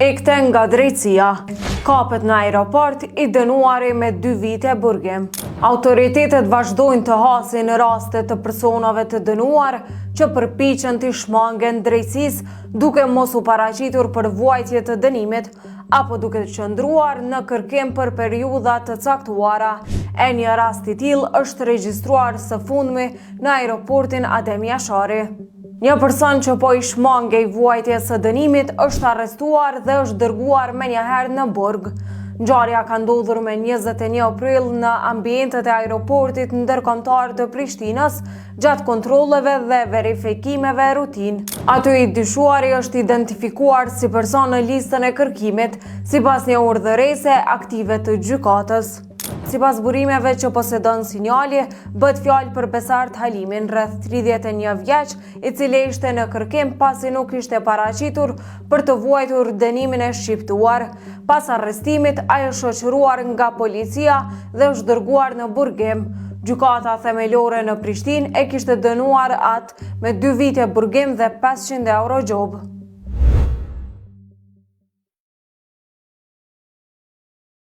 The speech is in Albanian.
Ikte nga drejtësia, kapet në aeroport i dënuari me 2 vite burgim. Autoritetet vazhdojnë të hasin në raste të personave të dënuar që përpiqen të shmangen drejtësisë duke mos u paraqitur për vuajtje të dënimit apo duke të qëndruar në kërkim për periudha të caktuara. E një rast i tillë është regjistruar së fundmi në aeroportin Adem Jashari. Një person që po i shmangej vuajtjes së dënimit është arrestuar dhe është dërguar menjëherë në burg. Ngjarja ka ndodhur me 21 prill në ambientet e aeroportit ndërkombëtar të Prishtinës gjatë kontrolleve dhe verifikimeve rutinë. Aty i dyshuari është identifikuar si person në listën e kërkimit sipas një urdhërese aktive të gjykatës. Sipas burimeve që posedon sinjali, bëhet fjalë për Besart Halimin, rreth 31 vjeç, i cili ishte në kërkim pasi nuk ishte paraqitur për të vuajtur dënimin e shqiptuar. Pas arrestimit, ai është shoqëruar nga policia dhe është dërguar në burgim. Gjykata themelore në Prishtinë e kishte dënuar atë me 2 vite burgim dhe 500 euro gjobë.